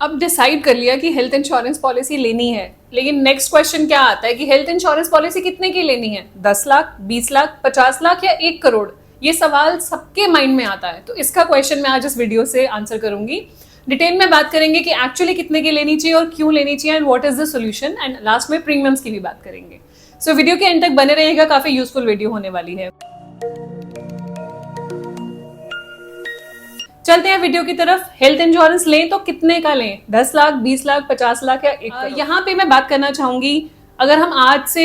अब डिसाइड कर लिया कि हेल्थ इंश्योरेंस पॉलिसी लेनी है, लेकिन नेक्स्ट क्वेश्चन क्या आता है कि हेल्थ इंश्योरेंस पॉलिसी कितने की लेनी है? 10 लाख, 20 लाख, 50 लाख या 1 करोड़? ये सवाल सबके माइंड में आता है। तो इसका क्वेश्चन मैं आज इस वीडियो से आंसर करूंगी। डिटेल में बात करेंगे कि एक्चुअली कितने की लेनी चाहिए और क्यों लेनी चाहिए and what is the solution, and last में प्रीमियम्स की भी बात करेंगे। सो वीडियो के एंड तक बने रहिएगा, काफी यूजफुल वीडियो होने वाली है। चलते हैं वीडियो की तरफ। हेल्थ इंश्योरेंस लें तो कितने का लें? 10 लाख, 20 लाख, 50 लाख या 1 करोड़? यहाँ पे मैं बात करना चाहूंगी, अगर हम आज से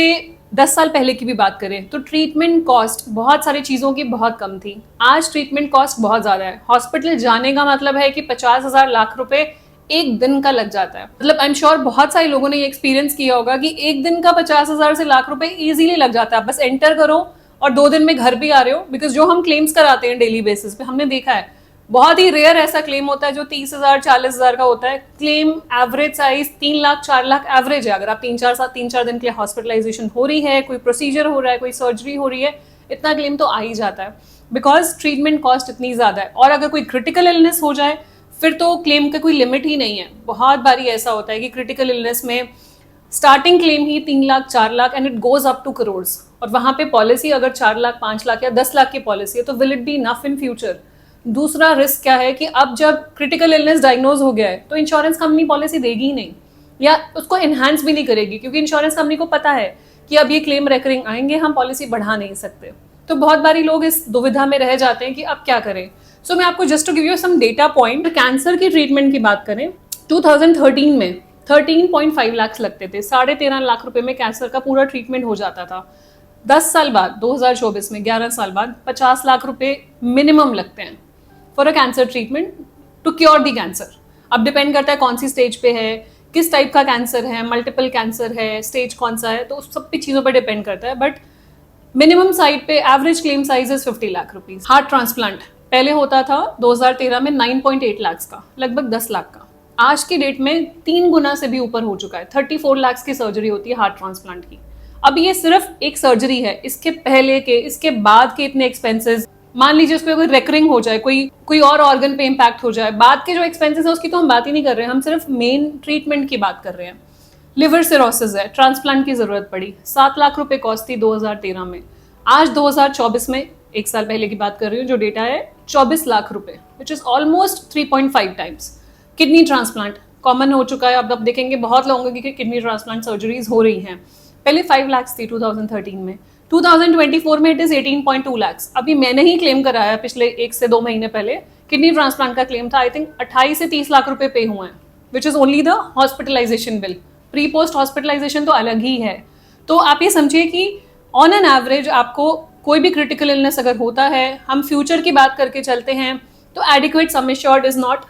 10 साल पहले की भी बात करें तो ट्रीटमेंट कॉस्ट बहुत सारी चीजों की बहुत कम थी। आज ट्रीटमेंट कॉस्ट बहुत ज्यादा है। हॉस्पिटल जाने का मतलब है कि 50,000 लाख रुपए एक दिन का लग जाता है। मतलब आई एम श्योर बहुत सारे लोगों ने ये एक्सपीरियंस किया होगा कि एक दिन का 50,000 से लाख रुपए इजीली लग जाता है। बस एंटर करो और 2 दिन में घर भी आ रहे हो। बिकॉज जो हम क्लेम्स कराते हैं डेली बेसिस पे, हमने देखा है बहुत ही रेयर ऐसा क्लेम होता है जो 30,000 40,000 का होता है। Claim average size 3 lakh 4 lakh average है। अगर आप 3-4 दिन के लिए हॉस्पिटलाइजेशन हो रही है, कोई प्रोसीजर हो रहा है, कोई सर्जरी हो रही है, इतना क्लेम तो आ ही जाता है बिकॉज ट्रीटमेंट कॉस्ट इतनी ज्यादा है। और अगर कोई क्रिटिकल इलनेस हो जाए फिर तो क्लेम का कोई लिमिट ही नहीं है। बहुत बारी ऐसा होता है कि क्रिटिकल इलनेस में स्टार्टिंग क्लेम ही 3 lakh 4 lakh and it goes up to crore. और वहां पे पॉलिसी अगर 4 लाख 5 लाख या 10 लाख की पॉलिसी है तो will it be enough in future? दूसरा रिस्क क्या है कि अब जब क्रिटिकल इलनेस डायग्नोज हो गया है तो इंश्योरेंस कंपनी पॉलिसी देगी ही नहीं या उसको एनहांस भी नहीं करेगी, क्योंकि इंश्योरेंस कंपनी को पता है कि अब ये क्लेम रेकरिंग आएंगे, हम पॉलिसी बढ़ा नहीं सकते। तो बहुत बारी लोग इस दुविधा में रह जाते हैं कि अब क्या करें। सो मैं आपको just to give you some data point, cancer की ट्रीटमेंट की बात करें 2013 में 13.5 लाख लगते थे। 13.5 लाख रुपए में कैंसर का पूरा ट्रीटमेंट हो जाता था। 10 साल बाद 2024 में 11 साल बाद 50 लाख रुपए मिनिमम लगते हैं for a cancer treatment to cure the cancer. अब डिपेंड करता है कौन सी स्टेज पे है, किस टाइप का कैंसर है, मल्टीपल कैंसर है, स्टेज कौन सा है, तो उस सब चीज़ों पर डिपेंड करता है। बट मिनिमम साइड पे average claim size is 50 lakh rupees. Heart transplant पहले होता था 2013 में 9.8 लाख का, लगभग 10 लाख का। आज की डेट में 3 गुना से भी ऊपर हो चुका है। 34 लाख की सर्जरी होती है हार्ट ट्रांसप्लांट की। अब ये सिर्फ एक सर्जरी है, इसके पहले के इसके बाद के इतने एक्सपेंसेस, मान लीजिए उसको कोई रेकरिंग हो जाए, कोई और ऑर्गन पे इम्पैक्ट हो जाए, बाद के जो एक्सपेंसेस है उसकी तो हम बात ही नहीं कर रहे हैं। हम सिर्फ मेन ट्रीटमेंट की बात कर रहे हैं। लिवर सिरोसिस है, ट्रांसप्लांट की जरूरत पड़ी, 7 लाख रुपए कॉस्ट थी 2013 में। आज 2024 में, 1 साल पहले की बात कर रही हूँ, जो डेटा है 24 लाख रुपए, which is almost 3.5 times. Kidney transplant common हो चुका है। अब देखेंगे बहुत लोगों की किडनी ट्रांसप्लांट सर्जरीज हो रही हैं। पहले 5 लाख थी 2013 में। 2024 में इट इज 18.2 लाख। अभी मैंने ही क्लेम कराया पिछले 1 से 2 महीने पहले, किडनी ट्रांसप्लांट का क्लेम था। आई थिंक 28 से 30 लाख रुपए पे हुए हैं, which is only the hospitalisation bill. Pre post hospitalisation तो अलग ही है। तो आप ये समझिए कि ऑन एन एवरेज आपको कोई भी क्रिटिकल इलनेस अगर होता है, हम फ्यूचर की बात करके चलते हैं, तो adequate sum assured is not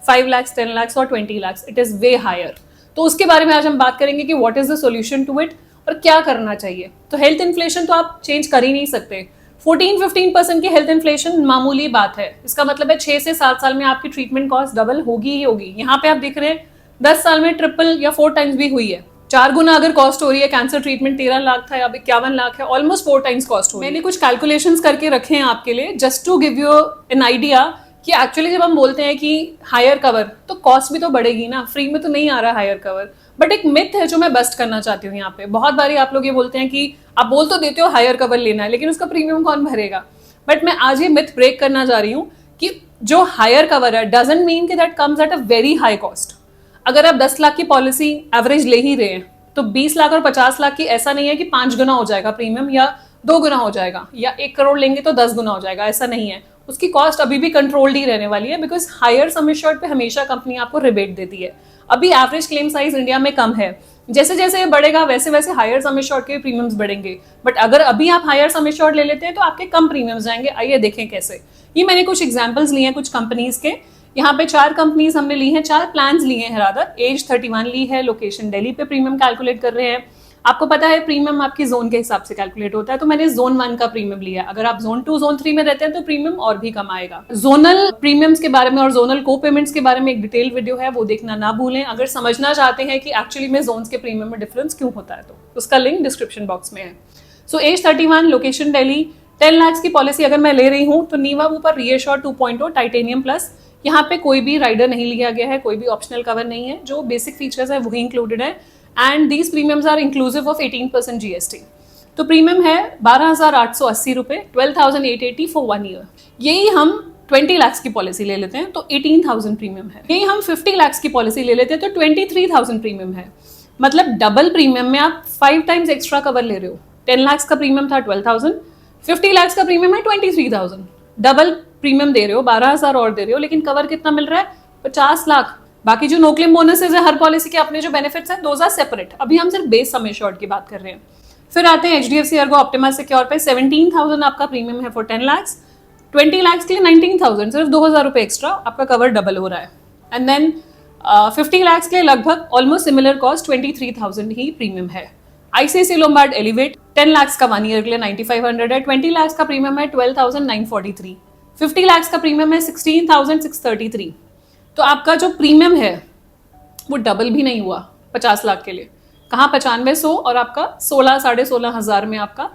5 lakh 10 lakh और 20 lakh, it is way higher. तो उसके बारे में आज हम बात करेंगे कि what is the solution to it और क्या करना चाहिए। तो हेल्थ इन्फ्लेशन तो आप चेंज कर ही नहीं सकते। 14-15% की हेल्थ इन्फ्लेशन मामूली बात है। इसका मतलब है 6 से 7 साल में आपकी ट्रीटमेंट कॉस्ट डबल होगी ही होगी। यहाँ पे आप देख रहे हैं 10 साल में ट्रिपल या 4 टाइम्स भी हुई है। 4 गुना अगर कॉस्ट हो रही है। कैंसर ट्रीटमेंट 13 लाख था, अब 51 लाख है, ऑलमोस्ट 4 टाइम्स कॉस्ट हो रही है। मैंने कुछ कैलकुलेशंस करके रखे हैं आपके लिए, just to give you an idea कि एक्चुअली जब हम बोलते हैं कि हायर कवर, तो कॉस्ट भी तो बढ़ेगी ना, फ्री में तो नहीं आ रहा हायर कवर। बट एक मिथ है जो मैं बस्ट करना चाहती हूँ यहाँ पे। बहुत बारी आप लोग ये बोलते हैं कि आप बोल तो देते हो हायर कवर लेना है, लेकिन उसका प्रीमियम कौन भरेगा। बट मैं आज ये मिथ ब्रेक करना चाह रही हूँ कि जो हायर कवर है डजंट मीन कि that comes at a very high cost. अगर आप 10 लाख की पॉलिसी एवरेज ले ही रहे हैं तो 20 लाख और 50 लाख की ऐसा नहीं है कि 5 गुना हो जाएगा प्रीमियम या 2 गुना हो जाएगा, या 1 करोड़ लेंगे तो 10 गुना हो जाएगा, ऐसा नहीं है। उसकी कॉस्ट अभी भी कंट्रोल्ड ही रहने वाली है, बिकॉज हायर सम एश्योर्ड पे हमेशा कंपनी आपको रिबेट देती है। अभी एवरेज क्लेम साइज इंडिया में कम है, जैसे जैसे ये बढ़ेगा वैसे वैसे हायर सम एश्योर्ड के प्रीमियम्स बढ़ेंगे। बट अगर अभी आप हायर सम एश्योर्ड ले लेते हैं तो आपके कम प्रीमियम्स जाएंगे। आइए देखें कैसे। ये मैंने कुछ एग्जांपल्स लिए हैं कुछ कंपनीज के। यहाँ पे 4 कंपनीज हमने ली हैं, 4 प्लान्स लिए हैं रादर। एज 31 ली है, लोकेशन दिल्ली पे प्रीमियम कैलकुलेट कर रहे हैं। आपको पता है प्रीमियम आपकी जोन के हिसाब से कैलकुलेट होता है, तो मैंने जोन 1 का प्रीमियम लिया। अगर आप जोन 2 जोन 3 में रहते हैं तो प्रीमियम और भी कम आएगा। जोनल प्रीमियम्स के बारे में और जोनल को पेमेंट्स के बारे में एक डिटेल वीडियो है, वो देखना ना भूलें अगर समझना चाहते हैं कि एक्चुअली में जोन्स के प्रीमियम में डिफरेंस क्यों होता है। तो उसका लिंक डिस्क्रिप्शन बॉक्स में है। So age 31, location Delhi, 10 lakh की पॉलिसी अगर मैं ले रही हूँ तो नीवा ऊपर रीएश्योर 2.0 टाइटेनियम प्लस, यहाँ पे कोई भी राइडर नहीं लिया गया है, कोई भी ऑप्शनल कवर नहीं है, जो बेसिक फीचर्स है वही इंक्लूडेड है। And these premiums are inclusive of 18% GST। तो प्रीमियम है 12,880 रुपये, 12,880 फॉर 1 ईयर। यही हम 20 लाख की पॉलिसी ले लेते हैं तो 18,000 प्रीमियम है। यही हम 50 लाख की पॉलिसी ले लेते हैं तो 23,000 प्रीमियम है। मतलब डबल प्रीमियम में आप 5 टाइम्स एक्स्ट्रा कवर ले रहे हो। 10 लाख का प्रीमियम था 12,000, 50 लाख का प्रीमियम है 23,000। डबल प्रीमियम दे रहे हो, 12,000 और दे रहे हो, लेकिन कवर कितना मिल रहा है? 50 लाख। बाकी जो नो क्लेम बोनसेस है हर पॉलिसी के अपने जो बेनिफिट्स हैं दोज आर सेपरेट। अभी हम सिर्फ बेस सम एश्योर्ड की बात कर रहे हैं। फिर आते हैं HDFC ERGO ऑप्टिमा सिक्योर पे 17,000 आपका प्रीमियम है फॉर 10 लाख। 20 लाख के लिए 19,000, सिर्फ 2,000 रुपये एक्स्ट्रा, आपका कवर डबल हो रहा है। एंड देन 50 लाख के लिए लगभग ऑलमोस्ट सिमिलर कॉस्ट 23,000 ही प्रीमियम है। ICICI लोम्बार्ड एलिवेट 10 लाख का 1 ईयर के लिए 9,500 है। 20 लाख का प्रीमियम है 12,943। 50 लाख का प्रीमियम है 16,633। तो आपका जो प्रीमियम है वो डबल भी नहीं हुआ 50 लाख के लिए। कहाँ 9500 और आपका 16,500 में आपका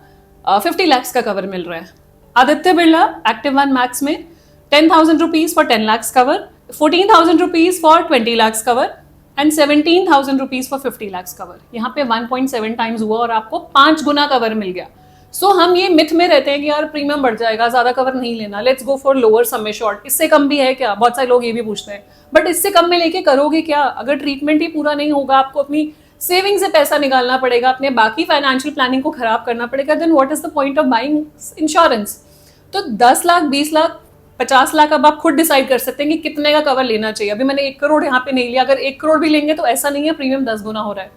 50 लाख का कवर मिल रहा है। आदित्य बिरला एक्टिव 1 मैक्स में 10,000 rupees for 10 lakh cover, 14,000 rupees for 20 lakh cover and 17,000 rupees for 50 lakh cover. यहाँ पे 1.7 टाइम्स हुआ और आपको 5 गुना कवर मिल गया। सो हम ये मिथ में रहते हैं कि यार प्रीमियम बढ़ जाएगा, ज्यादा कवर नहीं लेना, let's go for lower sum assured. इससे कम भी है क्या? बहुत सारे लोग ये भी पूछते हैं। बट इससे कम में लेके करोगे क्या? अगर ट्रीटमेंट ही पूरा नहीं होगा, आपको अपनी सेविंग से पैसा निकालना पड़ेगा, अपने बाकी फाइनेंशियल प्लानिंग को खराब करना पड़ेगा, then what is the point of buying insurance? तो 10 लाख, 20 लाख, 50 लाख अब आप खुद डिसाइड कर सकते हैं कि कितने का कवर लेना चाहिए। अभी मैंने 1 करोड़ यहाँ पे नहीं लिया, अगर 1 करोड़ भी लेंगे तो ऐसा नहीं है प्रीमियम 10 गुना हो रहा है।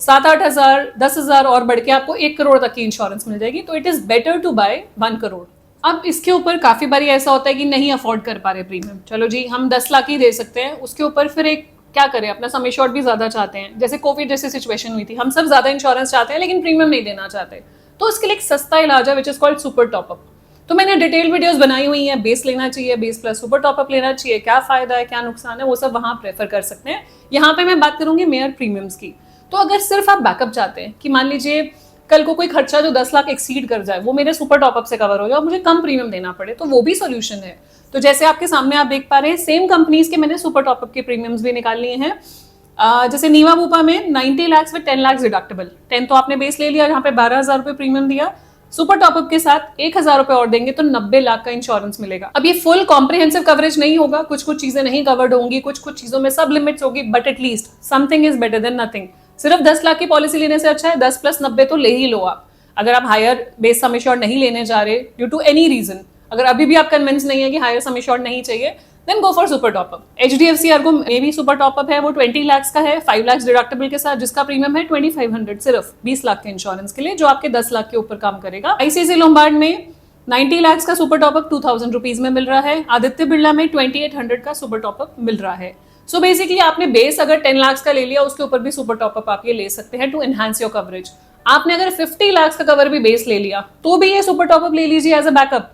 7-8 हजार, 10,000 और बढ़ के आपको 1 करोड़ तक की इंश्योरेंस मिल जाएगी। तो it is better to buy 1 crore. अब इसके ऊपर काफी बारी ऐसा होता है कि नहीं अफोर्ड कर पा रहे प्रीमियम, चलो जी हम 10 लाख ही दे सकते हैं। उसके ऊपर फिर एक क्या करें, अपना सम एश्योर्ड भी ज्यादा चाहते हैं, जैसे कोविड जैसी सिचुएशन हुई थी, हम सब ज्यादा इंश्योरेंस चाहते हैं लेकिन प्रीमियम नहीं देना चाहते। तो उसके लिए एक सस्ता इलाज है which is called super top up. तो मैंने डिटेल वीडियोस बनाई हुई हैं, बेस लेना चाहिए, बेस प्लस सुपर टॉपअप लेना चाहिए, क्या फायदा है क्या नुकसान है, वो सब वहां प्रेफर कर सकते हैं। यहाँ पे मैं बात करूंगी मेयर प्रीमियम्स की। तो अगर सिर्फ आप बैकअप चाहते हैं कि मान लीजिए कल को कोई खर्चा जो 10 लाख एक्सीड कर जाए वो मेरे सुपर टॉपअप से कवर हो जाए और मुझे कम प्रीमियम देना पड़े, तो वो भी सोल्यूशन है। तो जैसे आपके सामने आप देख पा रहे हैं, सेम कंपनीज के मैंने सुपर टॉपअप के प्रीमियम्स भी निकाल लिए हैं। जैसे नीवा बूपा में 90 लाख विद 10 लाख डिडक्टेबल, 10 तो आपने बेस ले लिया, यहाँ पे 12,000 रुपये प्रीमियम दिया, सुपर टॉपअप के साथ 1,000 रुपए और देंगे तो 90 लाख का इंश्योरेंस मिलेगा। अब ये फुल कॉम्प्रिहेंसिव कवरेज नहीं होगा, कुछ कुछ चीजें नहीं कवर्ड होंगी, कुछ कुछ चीजों में सब लिमिट्स होगी, but at least something is better than nothing. सिर्फ 10 लाख की पॉलिसी लेने से अच्छा है 10 प्लस 90 तो ले ही लो आप। अगर आप हायर बेस सम एश्योर्ड नहीं लेने जा रहे ड्यू टू एनी रीजन, अगर अभी भी आप कन्विंस नहीं है कि हायर सम एश्योर्ड नहीं चाहिए, then go for super top up. HDFC ERGO में भी सुपर टॉपअप है, वो 20 लाख का है, 5 लाख डिडक्टेबल के साथ, जिसका प्रीमियम है 2,500 सिर्फ 20 लाख के इंश्योरेंस के लिए, जो आपके 10 लाख के ऊपर काम करेगा। ICICI लोम्बार्ड में 90 लाख का सुपर टॉपअप 2,000 रुपीज में मिल रहा है। आदित्य बिरला में 2,800 का सुपर टॉपअप मिल रहा है। सो बेसिकली आपने बेस अगर 10 लाख का ले लिया, उसके ऊपर भी सुपर टॉपअप आप ये ले सकते हैं टू एनहांस योर कवरेज। आपने अगर 50 लाख का कवर भी बेस ले लिया तो भी ये सुपर टॉपअप ले लीजिए एज अ बैकअप।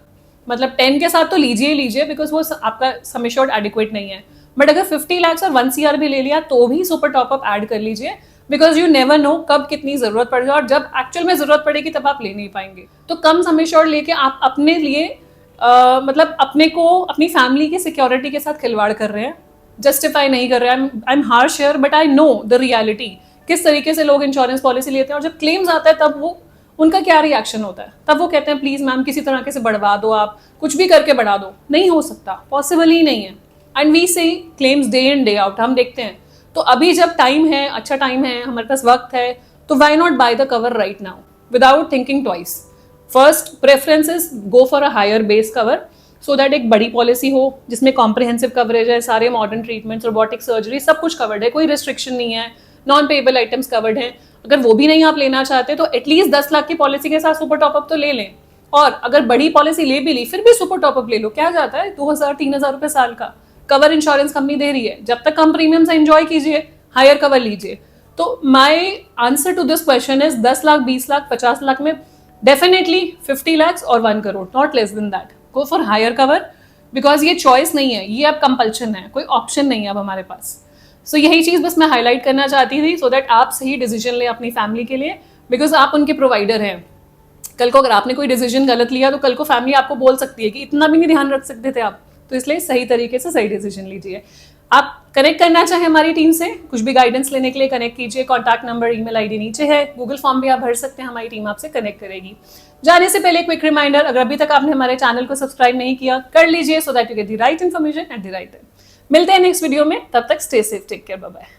मतलब 10 के साथ तो लीजिए ही लीजिए, बिकॉज वो आपका सम एश्योर्ड एडिक्वेट नहीं है। बट अगर 50 लाख और 1 CR भी ले लिया तो भी सुपर टॉपअप ऐड कर लीजिए, बिकॉज यू नेवर नो कब कितनी जरूरत पड़ जाए, और जब एक्चुअल में जरूरत पड़ेगी तब आप ले नहीं पाएंगे। तो कम सम एश्योर्ड लेके आप अपने लिए मतलब अपने को, अपनी फैमिली की सिक्योरिटी के साथ खिलवाड़ कर रहे हैं, जस्टिफाई नहीं कर रहे हैं। I am harsh here but I know the reality, किस तरीके से लोग इंश्योरेंस पॉलिसी लेते हैं और जब क्लेम्स आता है तब वो उनका क्या रिएक्शन होता है। तब वो कहते हैं प्लीज मैम किसी तरह से बढ़वा दो, आप कुछ भी करके बढ़ा दो। नहीं हो सकता, पॉसिबल ही नहीं है। एंड वी से claims day in day out हम देखते हैं। तो अभी जब टाइम है, अच्छा टाइम है, हमारे पास वक्त है, तो why not buy the cover right now without thinking twice. First preference is go for a higher base cover, so that एक बड़ी पॉलिसी हो जिसमें कॉम्प्रिहेंसिव कवरेज है, सारे मॉडर्न ट्रीटमेंट्स, रोबोटिक सर्जरी, सब कुछ कवर्ड है, कोई रिस्ट्रिक्शन नहीं है, नॉन पेएबल आइटम्स कवर्ड हैं। अगर वो भी नहीं आप लेना चाहते तो एटलीस्ट 10 लाख की पॉलिसी के साथ सुपर टॉपअप तो ले लें। और अगर बड़ी पॉलिसी ले भी ली फिर भी सुपर टॉपअप ले लो, क्या जाता है, 2,000-3,000 रुपए साल का कवर इंश्योरेंस कंपनी दे रही है। जब तक कम प्रीमियम से एंजॉय कीजिए, हायर कवर लीजिए। तो my answer to this question is 10 lakh, 20 lakh, 50 lakh में डेफिनेटली 50 लाख और 1 crore, not less than that. Go for higher cover, because ये चॉइस नहीं है, ये अब कंपल्शन है, कोई ऑप्शन नहीं है अब हमारे पास। सो यही चीज बस मैं हाईलाइट करना चाहती थी, सो दैट आप सही डिसीजन लें अपनी फैमिली के लिए, बिकॉज आप उनके प्रोवाइडर हैं। कल को अगर आपने कोई डिसीजन गलत लिया तो कल को फैमिली आपको बोल सकती है कि इतना भी नहीं ध्यान रख सकते थे आप, तो इसलिए सही तरीके से सही डिसीजन लीजिए। आप कनेक्ट करना चाहें हमारी टीम से, कुछ भी गाइडेंस लेने के लिए कनेक्ट कीजिए। कॉन्टैक्ट नंबर, ईमेल आईडी नीचे है, गूगल फॉर्म भी आप भर सकते हैं, हमारी टीम आपसे कनेक्ट करेगी। जाने से पहले क्विक रिमाइंडर, अगर अभी तक आपने हमारे चैनल को सब्सक्राइब नहीं किया, कर लीजिए, so that you get the right information at the right time. मिलते हैं नेक्स्ट वीडियो में, तब तक stay safe, take care, bye bye.